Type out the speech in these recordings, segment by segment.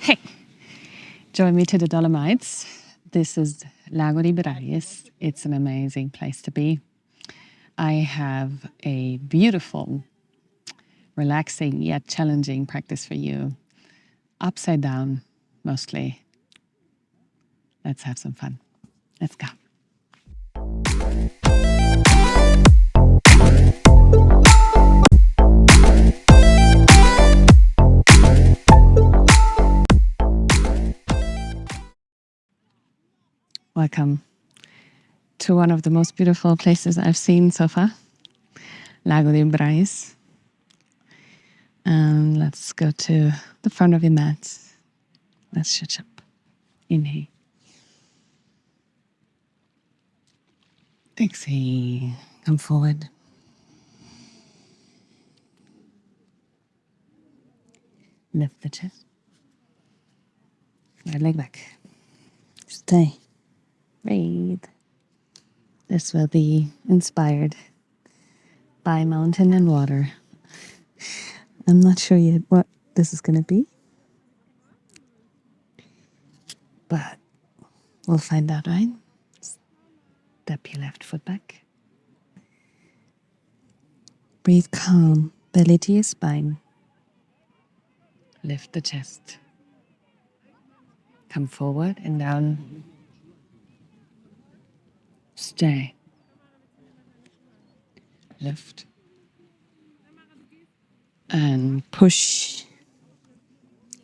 Hey, join me to the Dolomites. This is Lago Di Braies. It's an amazing place to be. I have a beautiful, relaxing yet challenging practice for you. Upside down, mostly. Let's have some fun. Let's go. Welcome to one of the most beautiful places I've seen so far, Lago Di Braies. And let's go to the front of your mat. Let's stretch up. Inhale. Exhale. Come forward. Lift the chest. Right leg back. Stay. Breathe. This will be inspired by mountain and water. I'm not sure yet what this is going to be, but we'll find out, right? Step your left foot back. Breathe calm, belly to your spine. Lift the chest. Come forward and down. Stay. Lift. And push.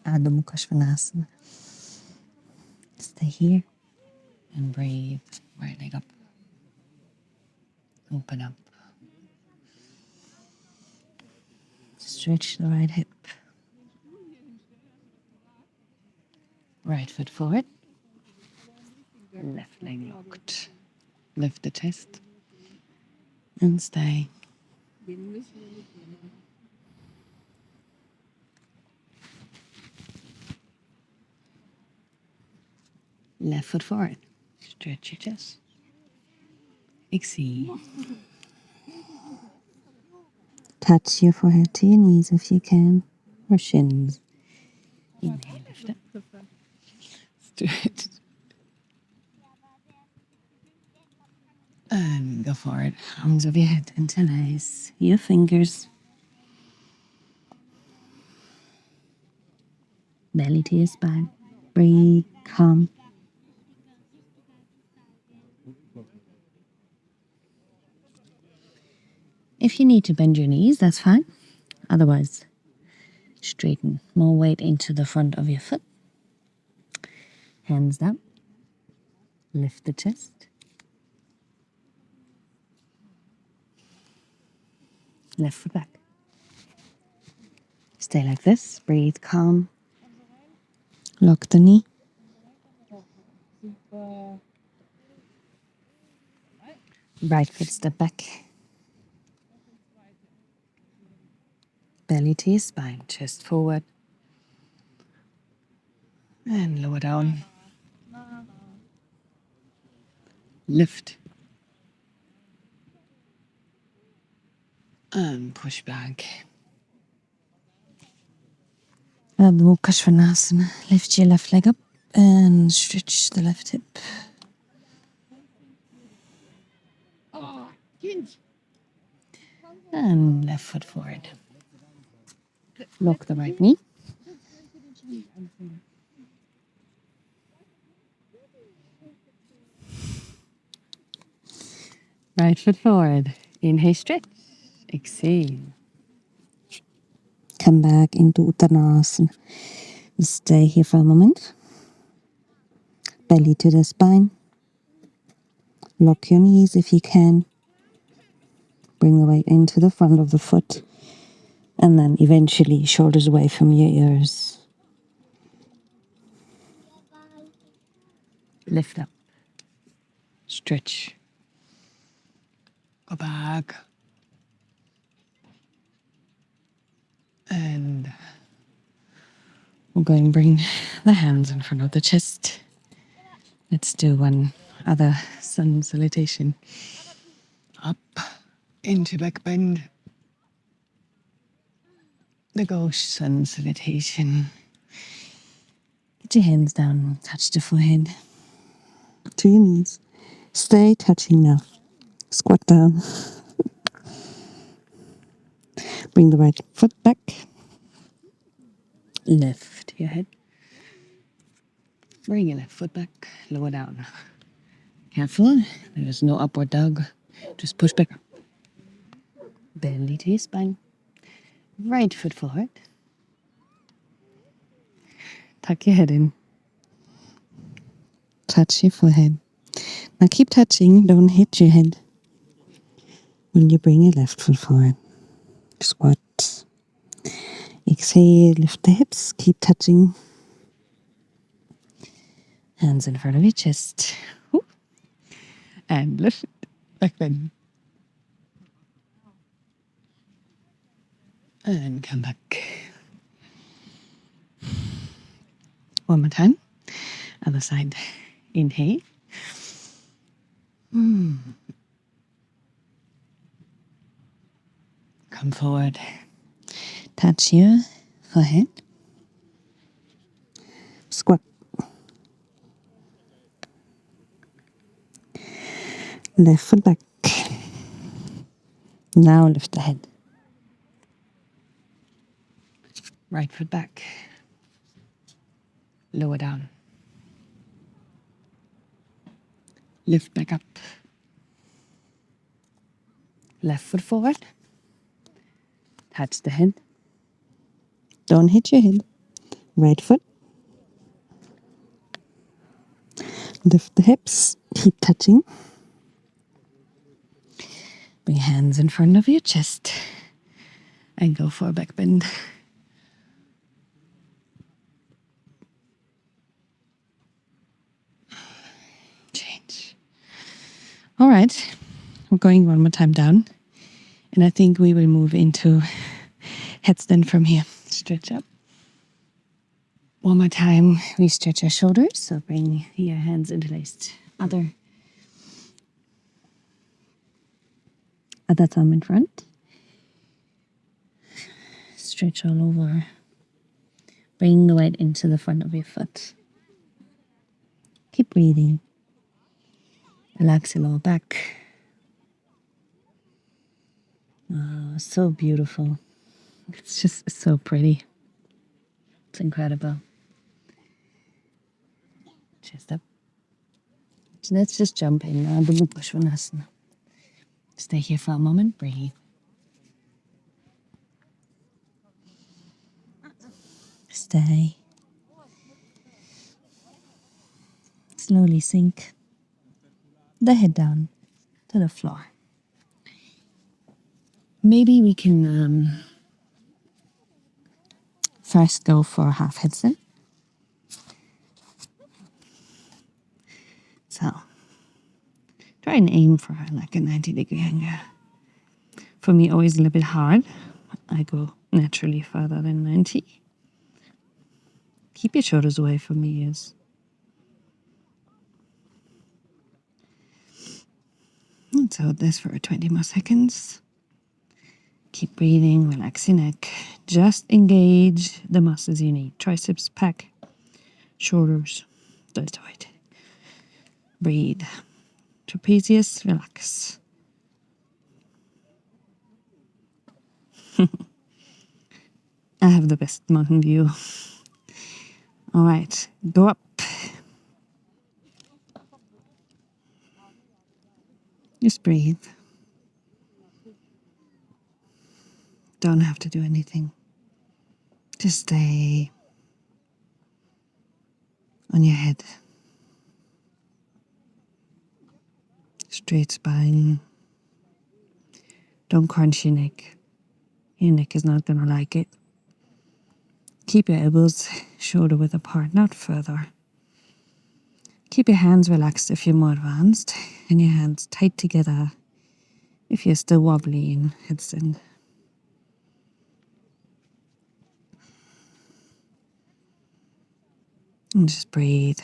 Adho Mukha Svanasana. Stay here and breathe. Right leg up. Open up. Stretch the right hip. Right foot forward. Left leg locked. Lift the chest. And stay. Left foot forward. Stretch your chest. Exhale. Touch your forehead to your knees if you can, or shins. Inhale, lift up. Stretch. And go forward. Arms over your head, interlace your fingers. Belly to your spine. Breathe, calm. If you need to bend your knees, that's fine. Otherwise, straighten. More weight into the front of your foot. Hands down. Lift the chest. Left foot back. Stay like this. Breathe, calm. Lock the knee. Right foot step back. Belly to your spine, chest forward. And lower down. Lift. And push back. Adho Mukha Svanasana. Lift your left leg up and stretch the left hip. And left foot forward. Lock the right knee. Right foot forward. Inhale, stretch. Exhale. Come back into Uttanasana. Stay here for a moment. Belly to the spine. Lock your knees if you can. Bring the weight into the front of the foot. And then eventually shoulders away from your ears. Lift up. Stretch. Go back. And we're going to bring the hands in front of the chest. Let's do one other sun salutation. Up into back bend. The Ghosh sun salutation. Put your hands down, touch the forehead. To your knees. Stay touching now. Squat down. Bring the right foot back. Lift your head. Bring your left foot back. Lower down. Careful. There's no upward dog. Just push back up. Belly to your spine. Right foot forward. Tuck your head in. Touch your forehead. Now keep touching. Don't hit your head. When you bring your left foot forward. Squat. Exhale. Lift the hips. Keep touching. Hands in front of your chest. Whoop. And lift. Back bend. And come back. One more time. Other side. Inhale. Come forward. Touch your forehead. Squat. Left foot back. Now lift the head. Right foot back. Lower down. Lift back up. Left foot forward. Touch the head. Don't hit your head. Right foot. Lift the hips. Keep touching. Bring hands in front of your chest. And go for a back bend. Change. All right. We're going one more time down. And I think we will move into headstand from here. Stretch up. One more time, we stretch our shoulders. So bring your hands interlaced. Other thumb in front. Stretch all over. Bring the weight into the front of your foot. Keep breathing. Relax your lower back. Oh, so beautiful. It's just so pretty. It's incredible. Chest up. So let's just jump in the Parsvaika. Stay here for a moment. Breathe. Stay. Slowly sink the head down to the floor. Maybe we can first go for a half headstand. So try and aim for like a 90-degree angle. For me, always a little bit hard. I go naturally further than 90. Keep your shoulders away from your ears. Let's hold this for 20 more seconds. Keep breathing, relax your neck. Just engage the muscles you need. Triceps, pec, shoulders, deltoid. Breathe. Trapezius, relax. I have the best mountain view. All right, go up. Just breathe. Don't have to do anything. Just stay on your head. Straight spine. Don't crunch your neck. Your neck is not going to like it. Keep your elbows shoulder width apart, not further. Keep your hands relaxed if you're more advanced, and your hands tight together if you're still wobbly in headstand. And just breathe.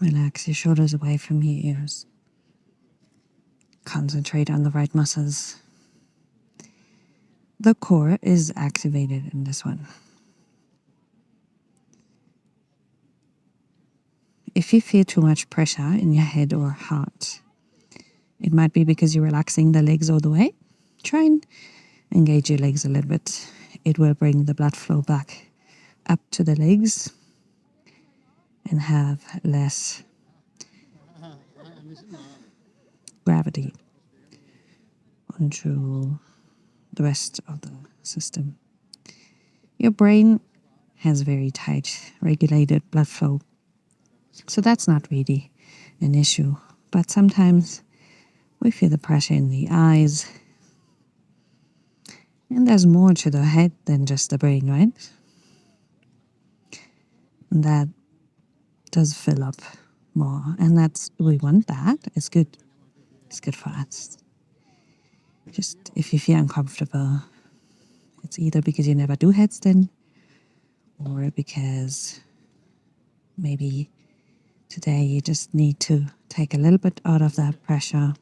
Relax your shoulders away from your ears. Concentrate on the right muscles. The core is activated in this one. If you feel too much pressure in your head or heart, it might be because you're relaxing the legs all the way. Try and engage your legs a little bit. It will bring the blood flow back up to the legs and have less gravity onto the rest of the system. Your brain has very tight, regulated blood flow, so that's not really an issue. But sometimes we feel the pressure in the eyes, and there's more to the head than just the brain, right? And that does fill up more, and we want that. It's good. It's good for us. Just if you feel uncomfortable, it's either because you never do headstand or because maybe today you just need to take a little bit out of that pressure.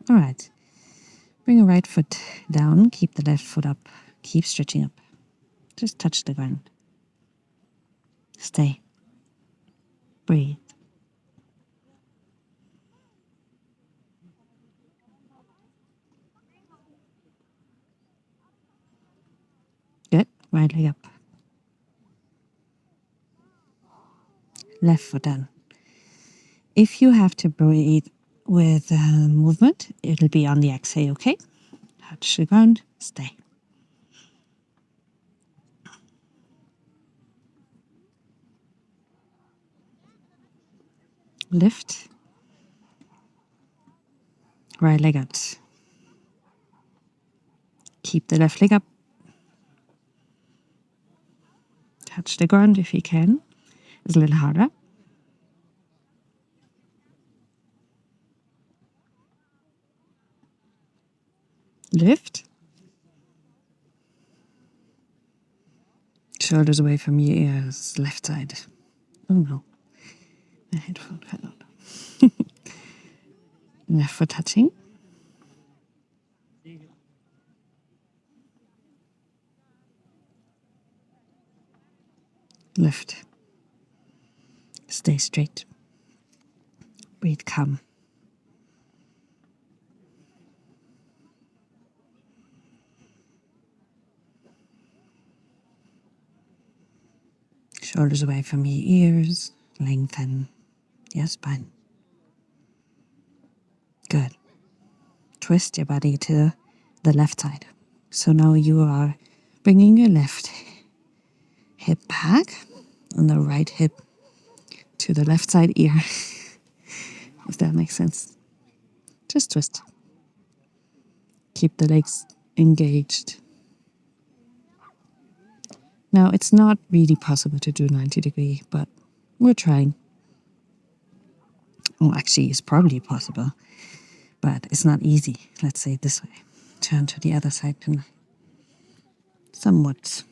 All right. Bring your right foot down. Keep the left foot up. Keep stretching up. Just touch the ground. Stay. Breathe. Good. Right leg up. Left foot down. If you have to breathe with movement, it'll be on the exhale, okay? Touch the ground. Stay. Lift. Right leg out. Keep the left leg up. Touch the ground if you can. It's a little harder. Lift. Shoulders away from your ears. Left side. Oh no. My headphone fell out. Left foot touching. Lift. Stay straight. Breathe calm. Shoulders away from your ears. Lengthen your spine. Good. Twist your body to the left side. So now you are bringing your left hip back and the right hip to the left side ear. If that makes sense. Just twist. Keep the legs engaged. Now, it's not really possible to do 90 degree, but we're trying. Well, actually, it's probably possible, but it's not easy. Let's say it this way. Turn to the other side and somewhat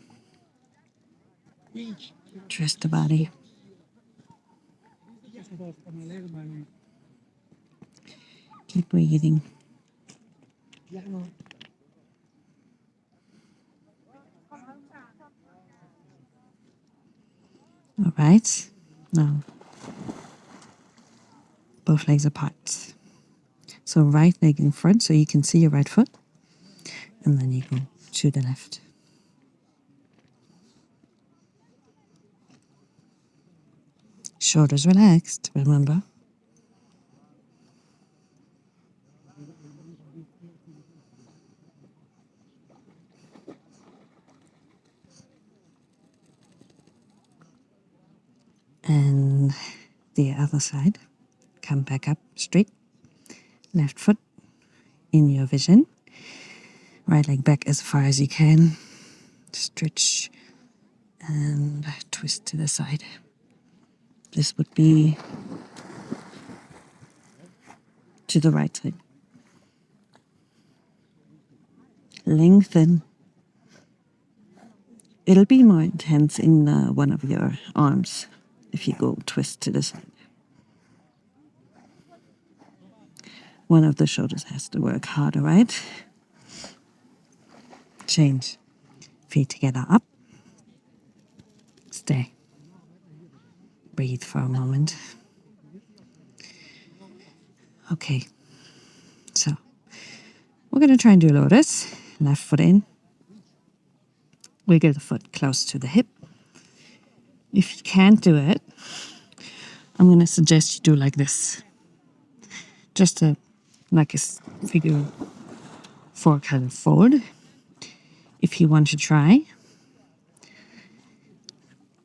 twist the body. Keep breathing. All right. Now, both legs apart. So right leg in front so you can see your right foot. And then you go to the left. Shoulders relaxed, remember. And the other side. Come back up straight. Left foot in your vision. Right leg back as far as you can. Stretch and twist to the side. This would be to the right side. lengthen. It'll be more intense in one of your arms if you go twist to the side. One of the shoulders has to work harder, right? Change. Feet together up. Stay. Breathe for a moment. Okay. So, we're going to try and do Lotus. Left foot in. Wiggle the foot close to the hip. If you can't do it, I'm going to suggest you do like this. Just like a figure 4 kind of fold. If you want to try,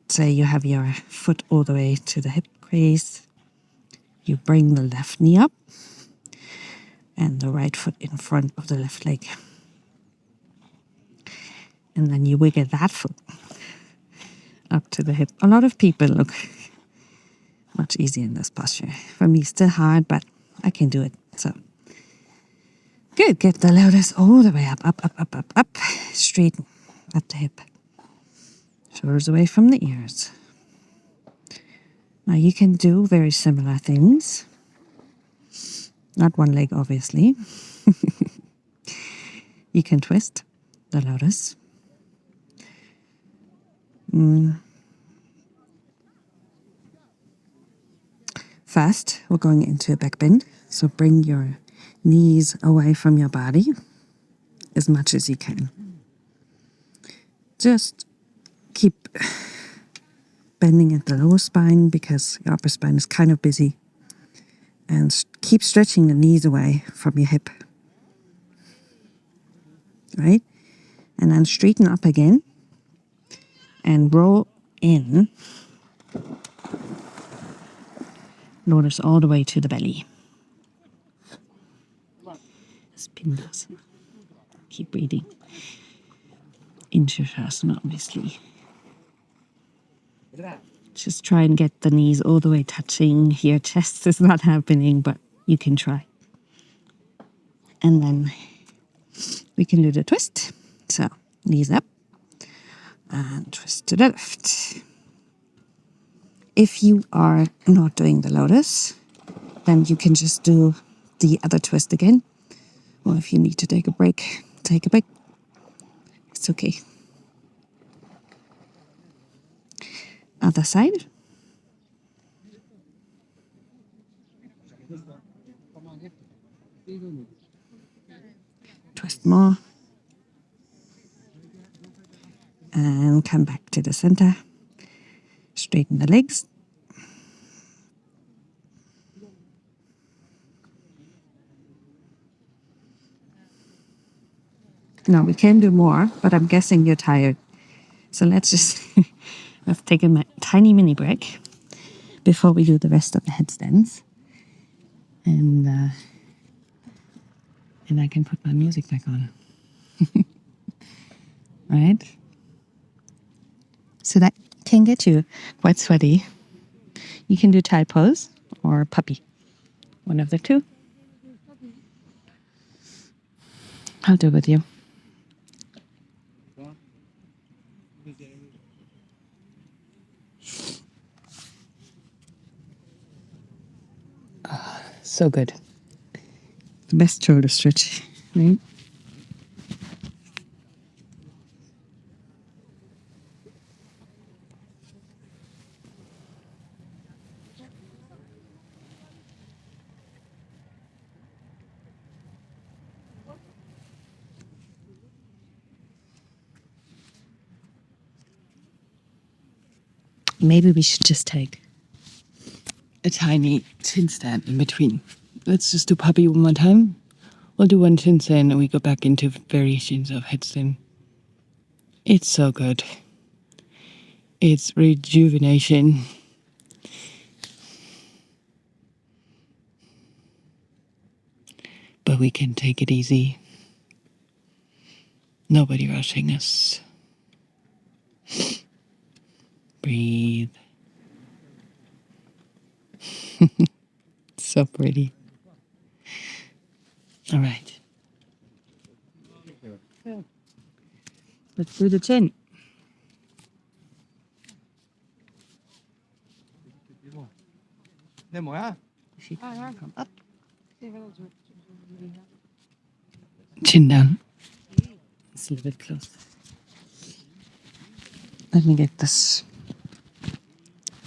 say you have your foot all the way to the hip crease, you bring the left knee up and the right foot in front of the left leg. And then you wiggle that foot up to the hip. A lot of people look much easier in this posture. For me, still hard, but I can do it. So, good. Get the Lotus all the way up, up, up, up, up, up. Straighten at the hip. Shoulders away from the ears. Now you can do very similar things. Not one leg, obviously. You can twist the Lotus. First, we're going into a back bend. So bring your knees away from your body as much as you can. Just keep bending at the lower spine because your upper spine is kind of busy. And keep stretching the knees away from your hip. Right? And then straighten up again and roll in. Lotus all the way to the belly. Pindasana. Keep breathing. In Sirsasana, obviously. Just try and get the knees all the way touching. Your chest is not happening, but you can try. And then we can do the twist. So, knees up and twist to the left. If you are not doing the Lotus, then you can just do the other twist again. Or if you need to take a break, take a break. It's okay. Other side. Twist more. And come back to the center. Straighten the legs. Now we can do more, but I'm guessing you're tired. So let's just let's take a tiny mini break before we do the rest of the headstands. And I can put my music back on. Right? So that can get you quite sweaty. You can do child pose or puppy. One of the two. I'll do it with you. So good. The best shoulder stretch, right? Maybe we should just take a tiny chin stand in between. Let's just do puppy one more time. We'll do one chin stand and we go back into variations of headstand. It's so good. It's rejuvenation. But we can take it easy. Nobody rushing us. Breathe. So pretty. All right. Let's do the chin. If you can come up. Chin down. It's a little bit close. Let me get this.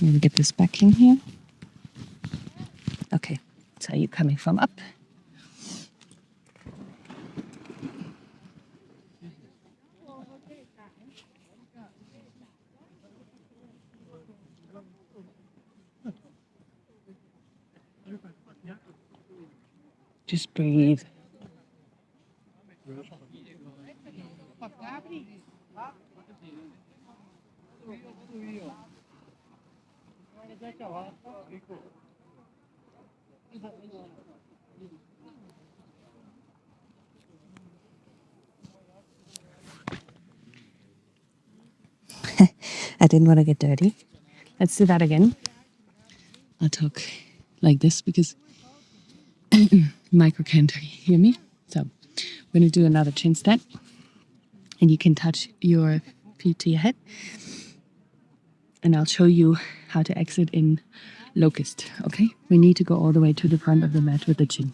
Let me get this back in here. Okay, so you're coming from up. Just breathe. I didn't want to get dirty. Let's do that again. I'll talk like this because Micro can't hear me. So we're going to do another chin stand. And you can touch your feet to your head. And I'll show you how to exit in Locust, okay? We need to go all the way to the front of the mat with the chin.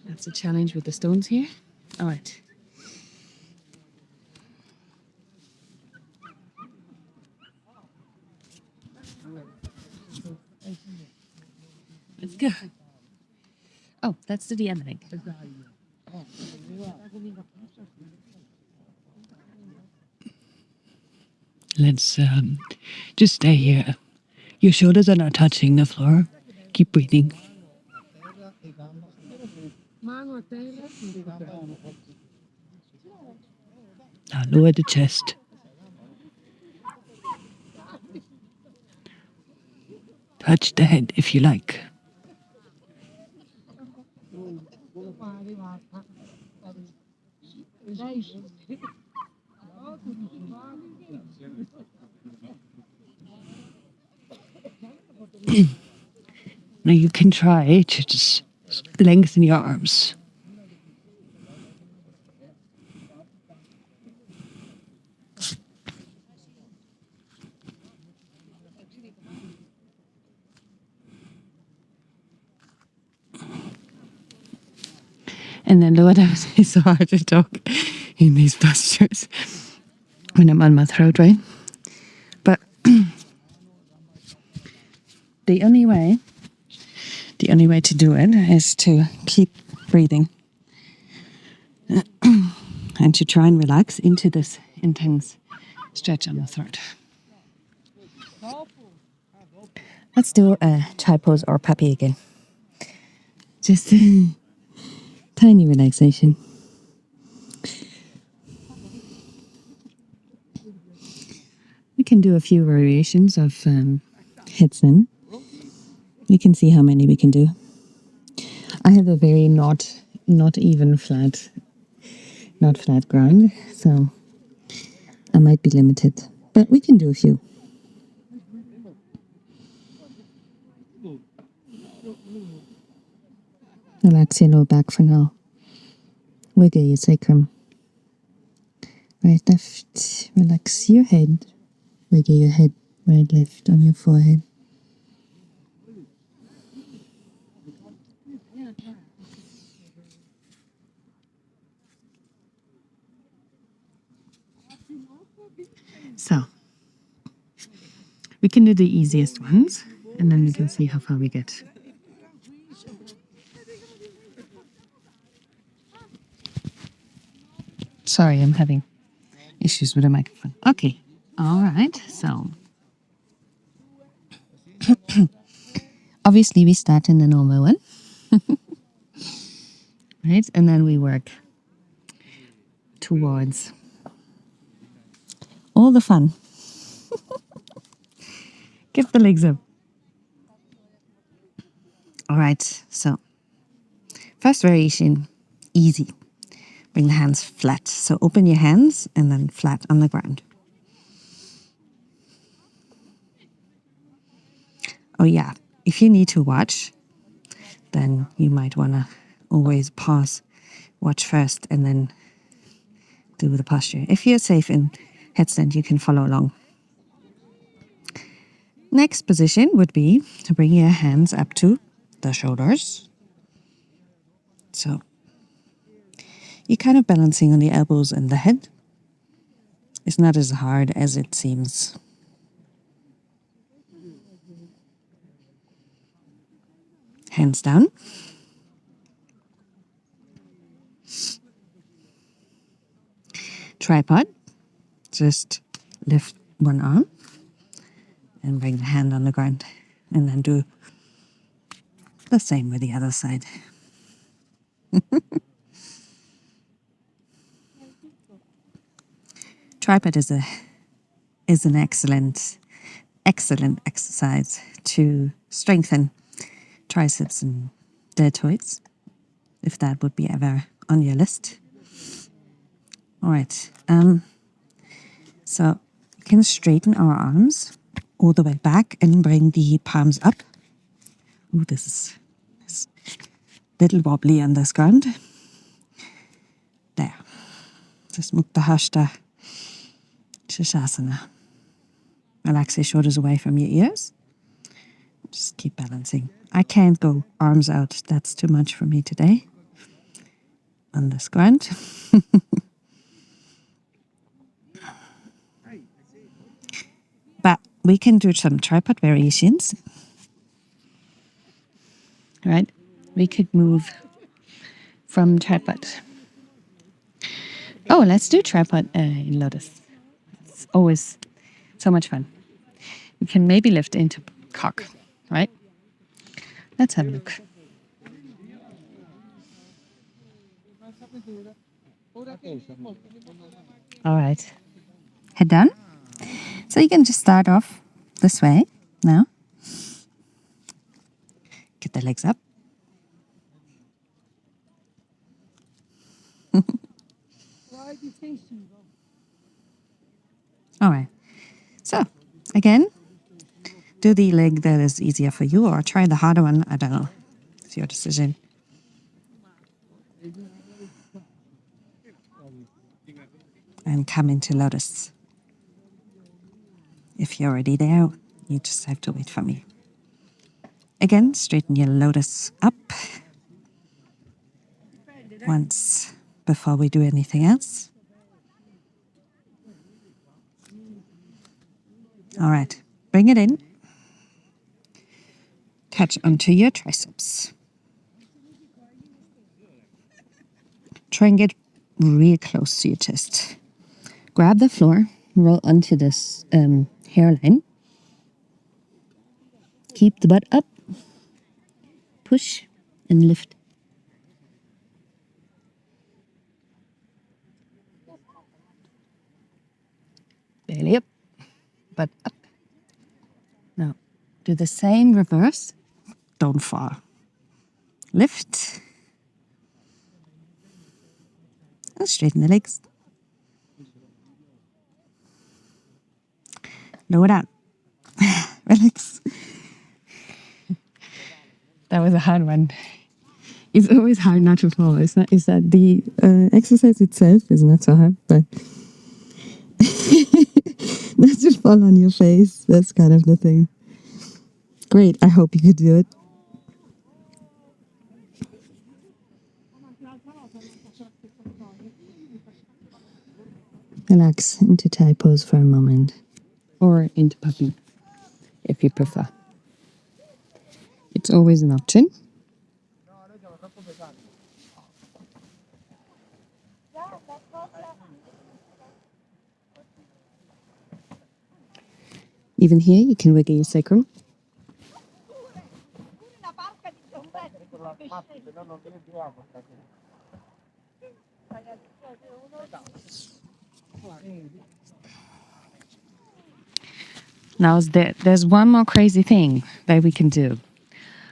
That's a challenge with the stones here. All right. Let's go. Oh, that's the other leg. Let's just stay here. Your shoulders are not touching the floor. Keep breathing. Now lower the chest. Touch the head if you like. Now you can try to just lengthen your arms. And then lower down. It's so hard to talk in these postures when I'm on my throat, right? But the only way to do it is to keep breathing and to try and relax into this intense stretch on the throat. Let's do a child pose or puppy again. Just a Tiny relaxation. we can do a few variations of Headstand. We can see how many we can do. I have a very not even flat, not flat ground, so I might be limited, but we can do a few. Relax your lower back for now. Wiggle your sacrum. Right, left. Relax your head. Wiggle your head. Right, left on your forehead. So we can do the easiest ones, and then we can see how far we get. Sorry, I'm having issues with the microphone. Okay, all right, so Obviously, we start in the normal one. right, and then we work towards All the fun. get the legs up. All right, so first variation, easy. Bring the hands flat. So open your hands and then flat on the ground. Oh yeah, if you need to watch, then you might want to always pause, watch first, and then do the posture. If you're safe in headstand, you can follow along. Next position would be to bring your hands up to the shoulders. So you're kind of balancing on the elbows and the head. It's not as hard as it seems. Hands down. Tripod. Just lift one arm and bring the hand on the ground. And then do the same with the other side. Tripod is an excellent exercise to strengthen triceps and deltoids, if that would be ever on your list. All right. So you can straighten our arms all the way back and bring the palms up. Ooh, this is a little wobbly on this ground. There. This Mukta Hasta Sirsasana. Relax your shoulders away from your ears. Just keep balancing. I can't go arms out. That's too much for me today. On this ground. But we can do some tripod variations. Right? We could move from tripod. Oh, let's do tripod in Lotus. It's always so much fun. You can maybe lift into cock, right? Let's have a look. All right. Head down. So you can just start off this way now. Get the legs up. All right. So, again, do the leg that is easier for you or try the harder one. I don't know. It's your decision. And come into Lotus. If you're already there, you just have to wait for me. Again, straighten your Lotus up once before we do anything else. All right, bring it in. Touch onto your triceps. Try and get real close to your chest. Grab the floor, roll onto this hairline. Keep the butt up. Push and lift. Belly up, butt up. Now, do the same reverse. Don't fall. Lift. And straighten the legs. Lower down. Relax. That was a hard one. It's always hard not to fall. It's not. Is that the exercise itself is not so hard, but not to fall on your face. That's kind of the thing. Great. I hope you could do it. Relax into tie pose for a moment. Or into puppy, if you prefer. It's always an option. Even here, you can wiggle your sacrum. Now, there's one more crazy thing that we can do.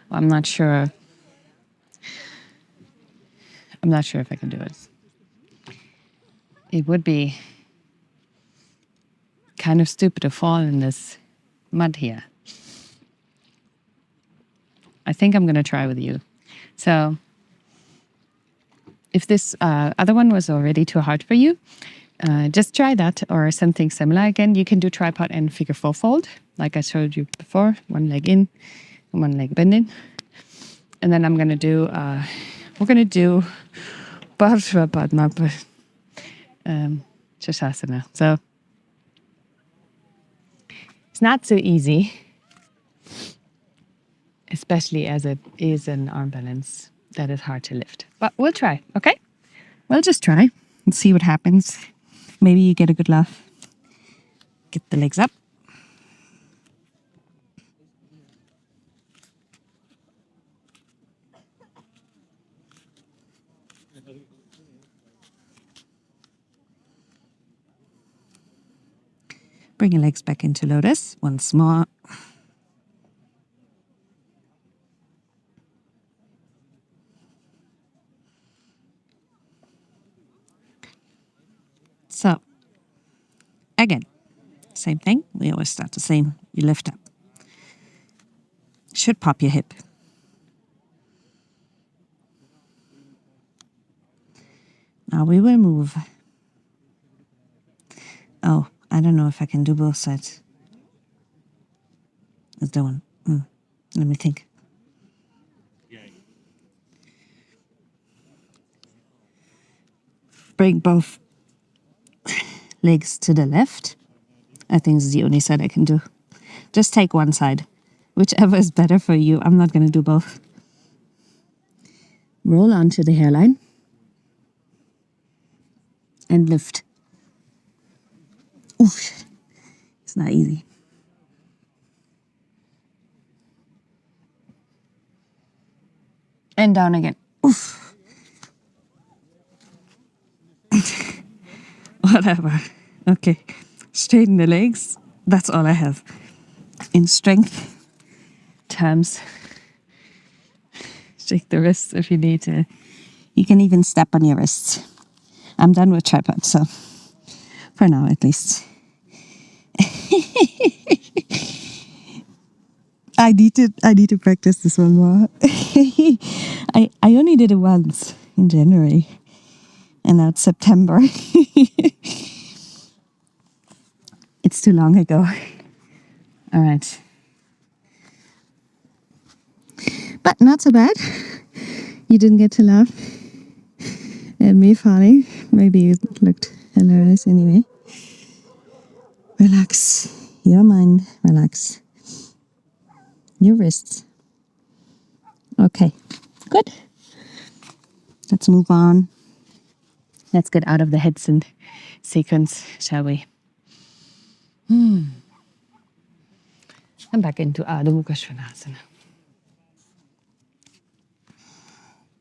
I'm not sure if I can do it. It would be kind of stupid to fall in this mud here. I think I'm going to try with you. So, if this other one was already too hard for you, just try that or something similar. Again, you can do tripod and figure four fold, like I showed you before, one leg in and one leg bending. And then I'm going to do, we're going to do Parsva Padma Sirsasana. So it's not so easy, especially as it is an arm balance that is hard to lift. But we'll try, okay? We'll just try and see what happens. Maybe you get a good laugh. Get the legs up. Bring your legs back into Lotus once more. So, again, same thing. We always start the same. You lift up. Should pop your hip. Now we will move. Oh, I don't know if I can do both sides. Let's do one. Let me think. Bring both legs to the left. I think it's the only side I can do. Just take one side. Whichever is better for you. I'm not going to do both. Roll onto the hairline. And lift. Oof. It's not easy. And down again. Oof. Whatever. Okay. Straighten the legs. That's all I have. In strength terms. Shake the wrists if you need to. You can even step on your wrists. I'm done with tripod, so for now at least. I need to practice this one more. I only did it once in January. And now it's September. It's too long ago. All right. But not so bad. You didn't get to laugh at me falling. Maybe it looked hilarious anyway. Relax your mind. Relax your wrists. Okay, good. Let's move on. Let's get out of the headstand sequence, shall we? And back into Urdhva Mukha.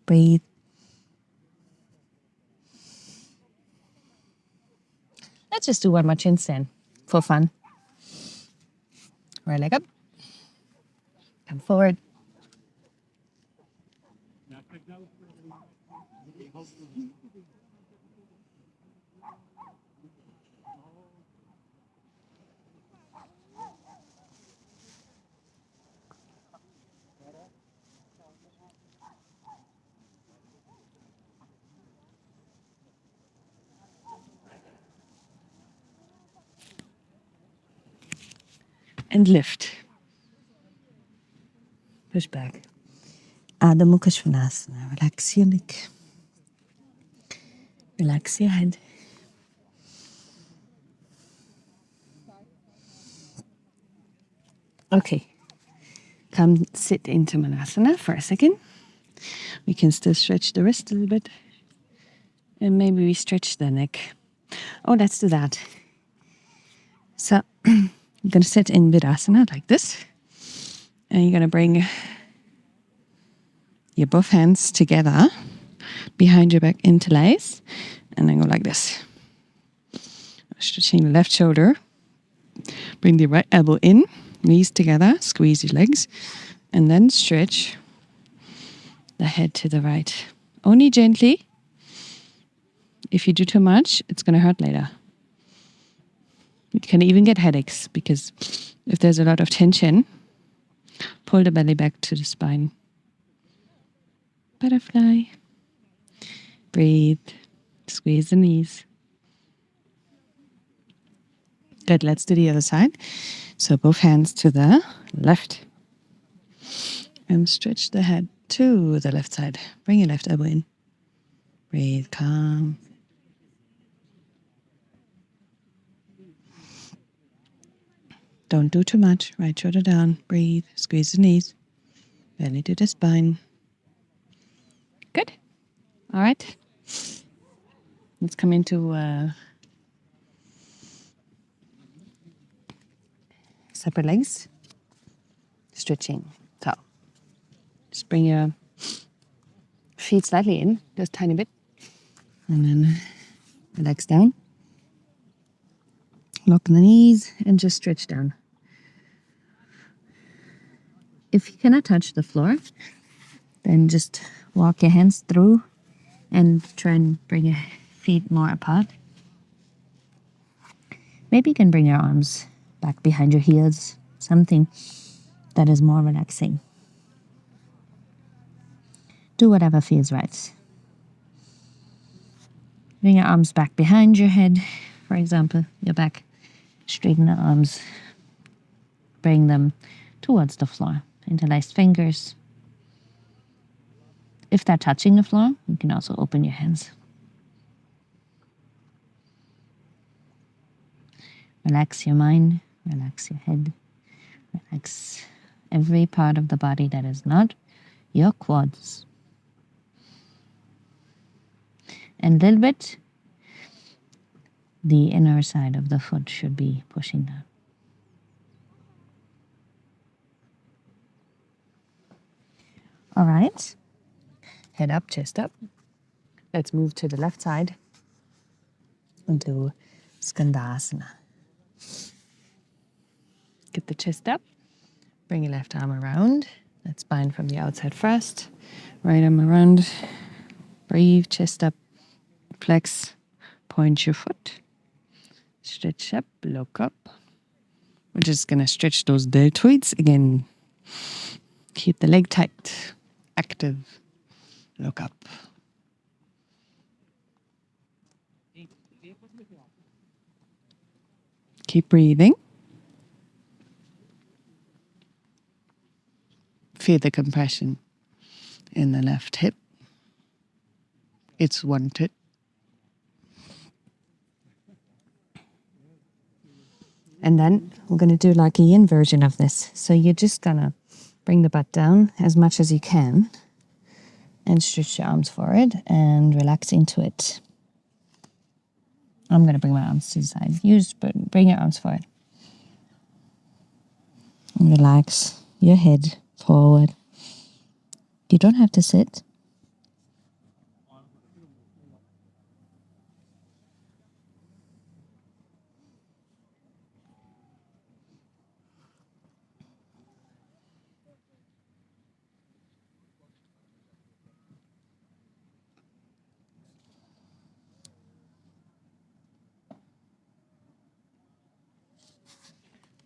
Breathe. Let's just do one more chin stand for fun. Right leg up. Come forward. And lift. Push back. Urdhva Mukha. Relax your neck. Relax your head. Okay. Come sit into Malasana for a second. We can still stretch the wrist a little bit. And maybe we stretch the neck. Oh, let's do that. So, you're going to sit in Virasana like this. And you're going to bring your both hands together behind your back interlace. And then go like this. Stretching the left shoulder. Bring the right elbow in. Knees together. Squeeze your legs. And then stretch the head to the right. Only gently. If you do too much, it's going to hurt later. You can even get headaches because if there's a lot of tension, pull the belly back to the spine. Butterfly. Breathe. Squeeze the knees. Good. Let's do the other side. So both hands to the left. And stretch the head to the left side. Bring your left elbow in. Breathe. Calm. Don't do too much. Right shoulder down. Breathe. Squeeze the knees. Belly to the spine. Good. All right. Let's come into separate legs. Stretching. So just bring your feet slightly in, just a tiny bit. And then relax down. Lock the knees and just stretch down. If you cannot touch the floor, then just walk your hands through and try and bring your feet more apart. Maybe you can bring your arms back behind your heels, something that is more relaxing. Do whatever feels right. Bring your arms back behind your head, for example, your back. Straighten the arms. Bring them towards the floor. Interlaced fingers. If they're touching the floor, you can also open your hands. Relax your mind, relax your head, relax every part of the body that is not your quads. And a little bit, the inner side of the foot should be pushing down. All right, head up, chest up. Let's move to the left side and do Skandasana. Get the chest up, bring your left arm around. That spine from the outside first. Right arm around. Breathe, chest up, flex, point your foot. Stretch up, look up. We're just going to stretch those deltoids. Again, keep the leg tight, active, look up. Keep breathing. Feel the compression in the left hip. It's wanted. And then we're going to do like a yin version of this. So you're just going to bring the butt down as much as you can and stretch your arms forward and relax into it. I'm going to bring my arms to the side. You just bring your arms forward. And relax your head forward. You don't have to sit.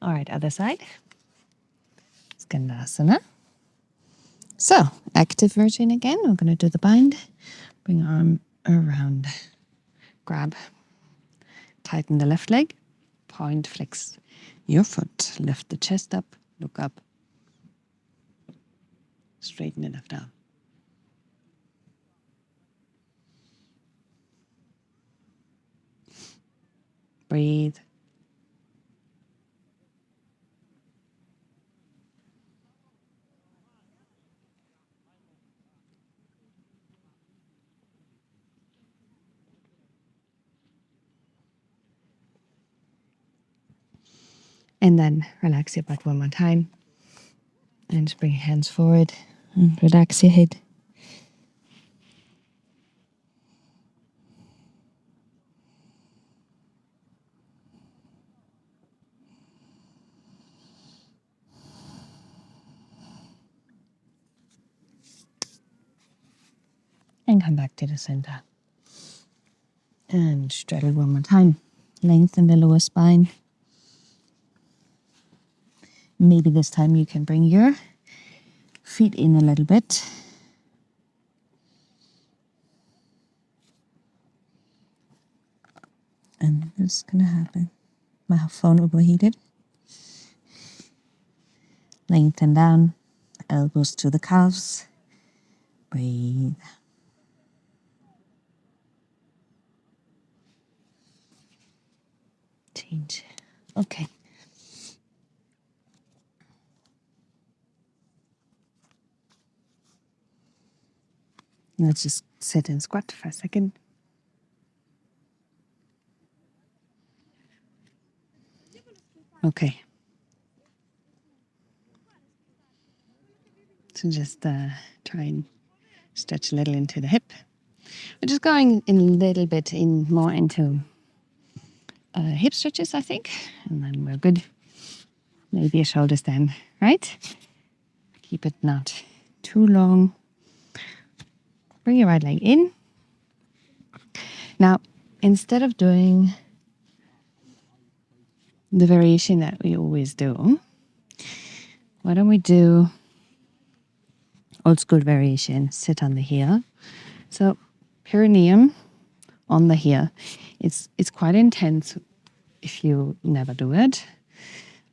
All right, other side. Skandasana. So, active version again. We're going to do the bind. Bring arm around. Grab. Tighten the left leg. Point, flex your foot. Lift the chest up. Look up. Straighten the left arm. Breathe. And then relax your butt one more time. And just bring your hands forward and relax your head. And come back to the center. And straddle one more time. Lengthen the lower spine. Maybe this time you can bring your feet in a little bit. Just gonna have my phone overheated. Lengthen down, elbows to the calves. Breathe. Change. Okay. Let's just sit and squat for a second. Okay. So just try and stretch a little into the hip. We're just going in a little bit more into hip stretches, I think, and then we're good. Maybe a shoulder stand, right? Keep it not too long. Bring your right leg in. Now, instead of doing the variation that we always do, why don't we do old school variation, sit on the heel. So perineum on the heel. It's quite intense if you never do it.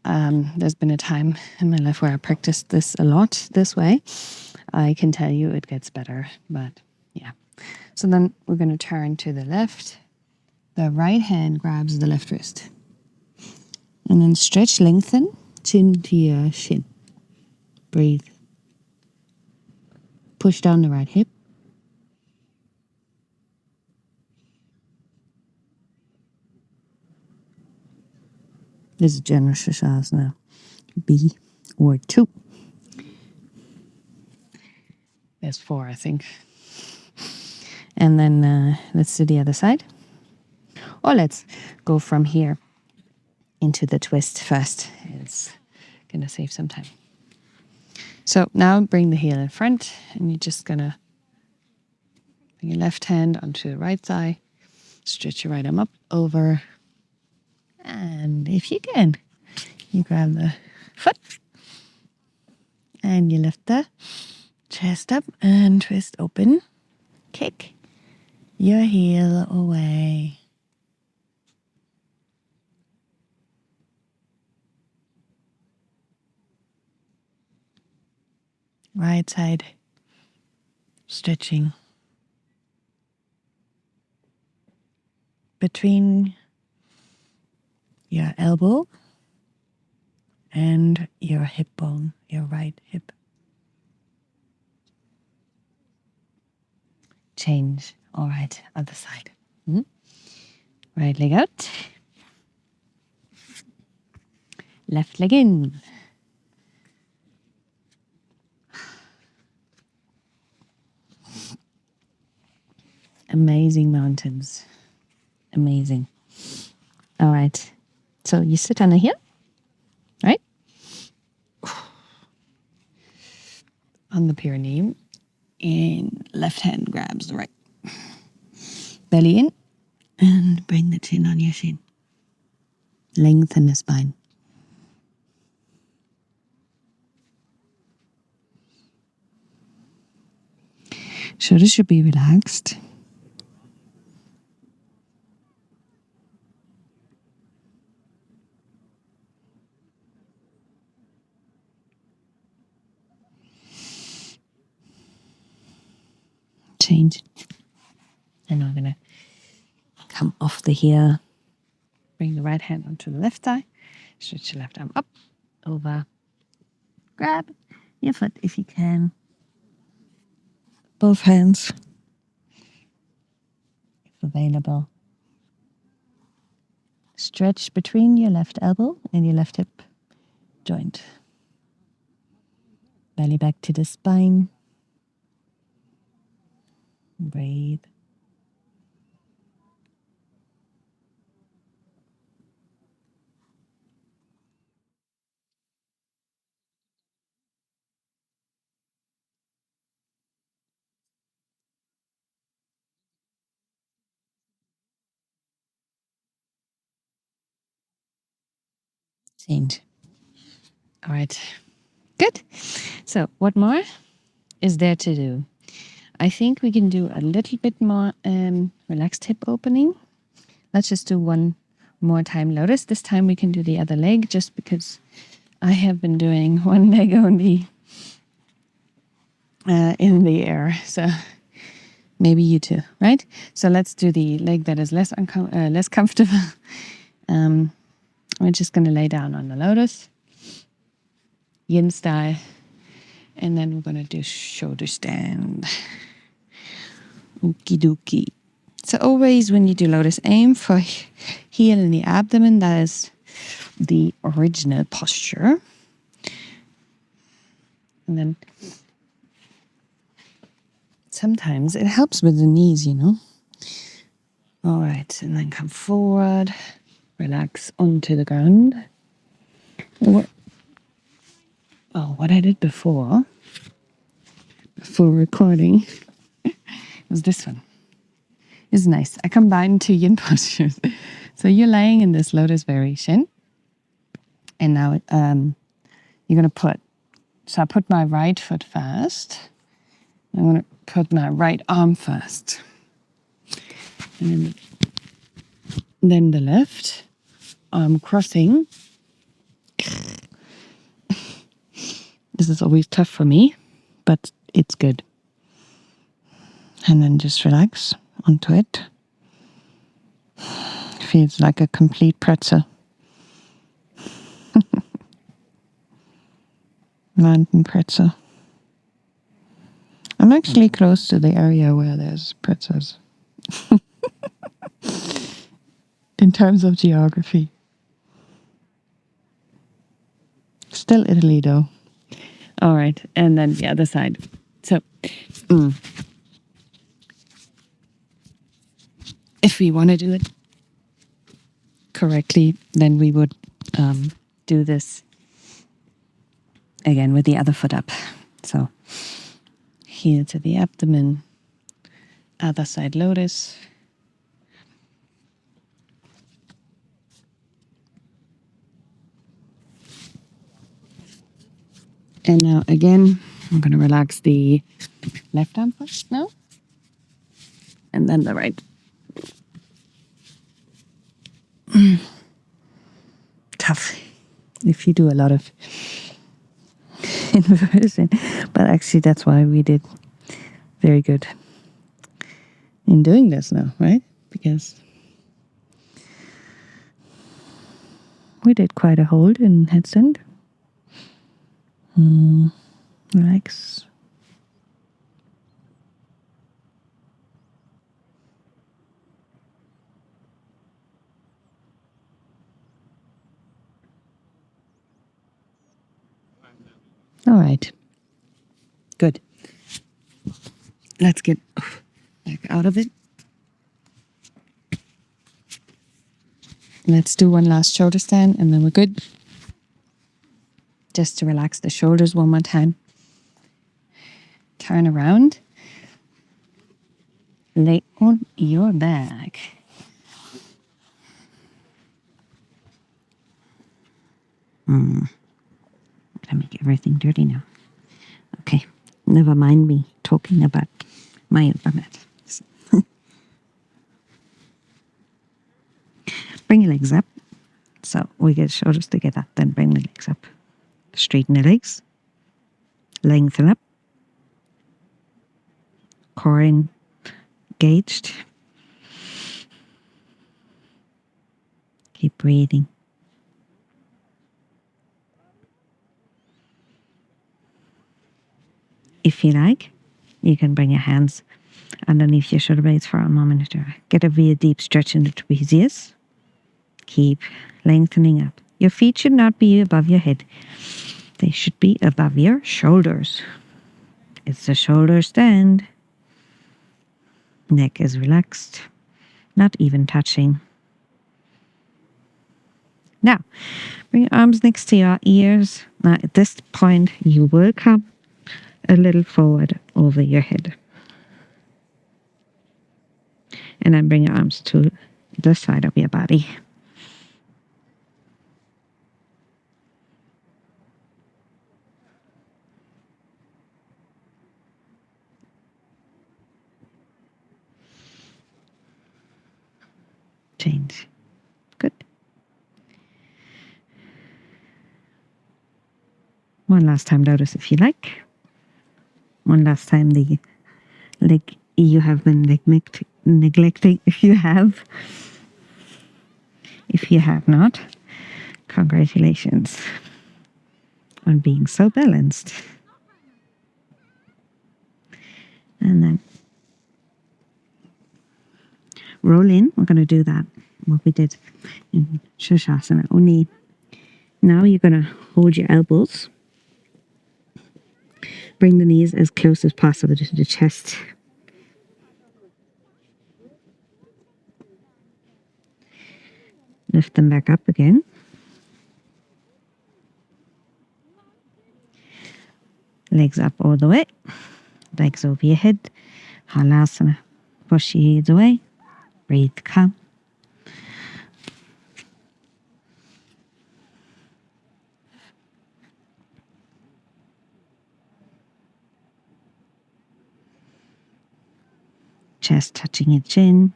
There's been a time in my life where I practiced this a lot this way. I can tell you it gets better, but yeah. So then we're going to turn to the left. The right hand grabs the left wrist. And then stretch, lengthen, chin to your shin. Breathe. Push down the right hip. This is general Sirsasana B or 2. There's 4, I think. And then let's do the other side. Or let's go from here into the twist first. It's going to save some time. So now bring the heel in front, and you're just going to bring your left hand onto the right thigh. Stretch your right arm up over. And if you can, you grab the foot. And you lift the chest up and twist open. Kick your heel away. Right side stretching. Between your elbow and your hip bone, your right hip. Change. All right, other side. Right leg out. Left leg in. Amazing mountains. Amazing. All right. So you sit on a heel, right? On the perineum. And left hand grabs the right. Belly in. And bring the chin on your shin. Lengthen the spine. Shoulders should be relaxed. Change. And we're going to come off the heel. Bring the right hand onto the left thigh. Stretch your left arm up, over. Grab your foot if you can. Both hands, if available. Stretch between your left elbow and your left hip joint. Belly back to the spine. Breathe. Change. All right. Good. So what more is there to do? I think we can do a little bit more relaxed hip opening. Let's just do one more time Lotus. This time we can do the other leg just because I have been doing one leg only in the air. So maybe you too, right? So let's do the leg that is less comfortable. We're just going to lay down on the Lotus, yin style, and then we're going to do shoulder stand. Okie dokie. So always when you do Lotus, aim for heel in the abdomen. That is the original posture. And then sometimes it helps with the knees, you know. All right, and then come forward, relax onto the ground. What I did before recording was this one. It's nice. I combined two yin postures. So you're laying in this Lotus variation. And now you're going to so I put my right foot first. I'm going to put my right arm first. And then the left arm crossing. This is always tough for me, but it's good. And then just relax onto it. Feels like a complete pretzel. Mountain pretzel. I'm actually close to the area where there's pretzels. In terms of geography. Still Italy though. All right, and then the other side. So, if we want to do it correctly, then we would do this again with the other foot up. So, heel to the abdomen, other side Lotus. And now again, I'm going to relax the left arm first now. And then the right. Tough if you do a lot of inversion. But actually that's why we did very good in doing this now, right? Because we did quite a hold in headstand. Relax. All right. Good. Let's get back out of it. Let's do one last shoulder stand and then we're good. Just to relax the shoulders one more time. Turn around. Lay on your back. I make everything dirty now. Okay, never mind me talking about my environment. Bring your legs up. So we get shoulders together, then bring the legs up. Straighten the legs. Lengthen up. Core engaged. Keep breathing. If you like, you can bring your hands underneath your shoulder blades for a moment to get a real deep stretch in the trapezius. Keep lengthening up. Your feet should not be above your head. They should be above your shoulders. It's a shoulder stand. Neck is relaxed, not even touching. Now, bring your arms next to your ears. Now, at this point, you will come a little forward over your head. And then bring your arms to the side of your body. Change. Good. One last time, Lotus, if you like. One last time, the leg you have been neglecting. If you have not, congratulations on being so balanced. And then roll in. We're going to do that, what we did in Sirsasana. Only now you're going to hold your elbows. Bring the knees as close as possible to the chest. Lift them back up again. Legs up all the way. Legs over your head. Malasana. Push your head away. Breathe calm. Chest touching your chin.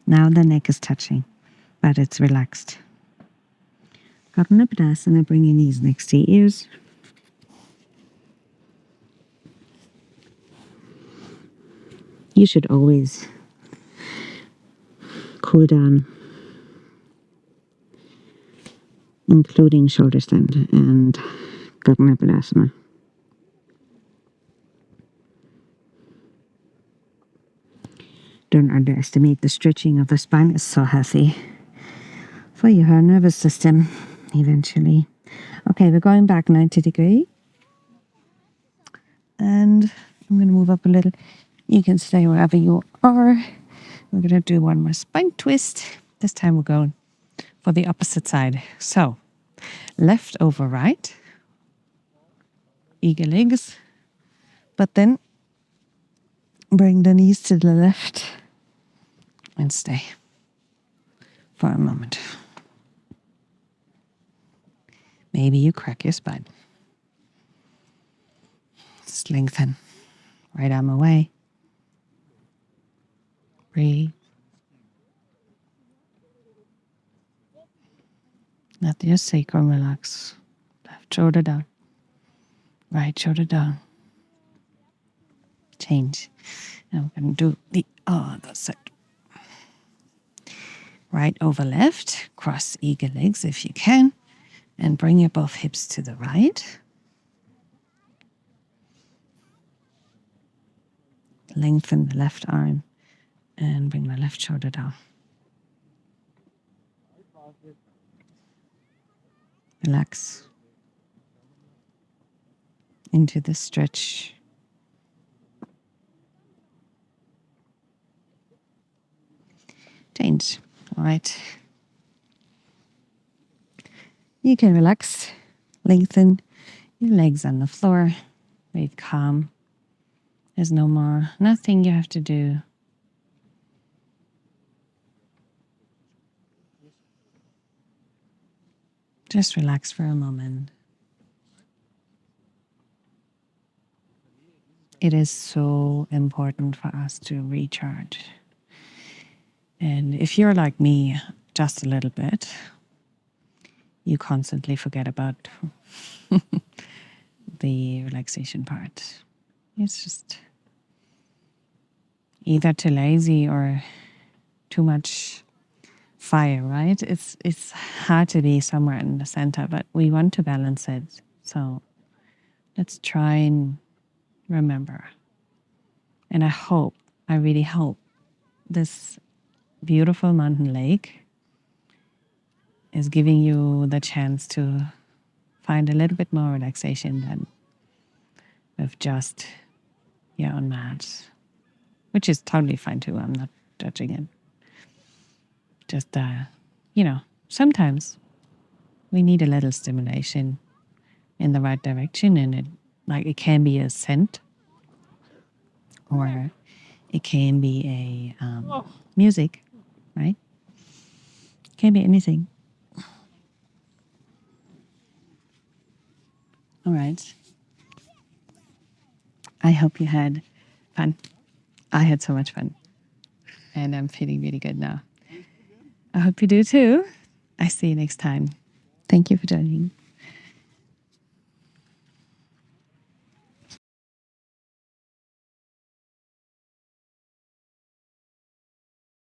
Now the neck is touching, but it's relaxed. Padmasana, bring your knees next to your ears. You should always cool down, including shoulder stand and Padmasana. Don't underestimate the stretching of the spine. It's so healthy for your nervous system eventually. Okay, we're going back 90 degrees. And I'm going to move up a little. You can stay wherever you are. We're going to do one more spine twist. This time we're going for the opposite side. So, left over right. Eagle legs. But then bring the knees to the left and stay for a moment. Maybe you crack your spine. Just lengthen. Right arm away. Breathe. Let your sacrum relax. Left shoulder down. Right shoulder down. Change. And we're going to do the other side. Right over left. Cross eagle legs if you can. And bring your both hips to the right. Lengthen the left arm. And bring the left shoulder down. Relax into the stretch. Change. All right. You can relax, lengthen your legs on the floor. Breathe calm. There's nothing you have to do. Just relax for a moment. It is so important for us to recharge. And if you're like me, just a little bit, you constantly forget about the relaxation part. It's just either too lazy or too much fire, right? It's hard to be somewhere in the center, but we want to balance it. So let's try and remember. And I really hope this beautiful mountain lake is giving you the chance to find a little bit more relaxation than with just your own mat, which is totally fine too. I'm not judging it. Just, sometimes we need a little stimulation in the right direction, and it can be a scent, or it can be a music, right? It can be anything. All right. I hope you had fun. I had so much fun, and I'm feeling really good now. I hope you do too. I see you next time. Thank you for joining.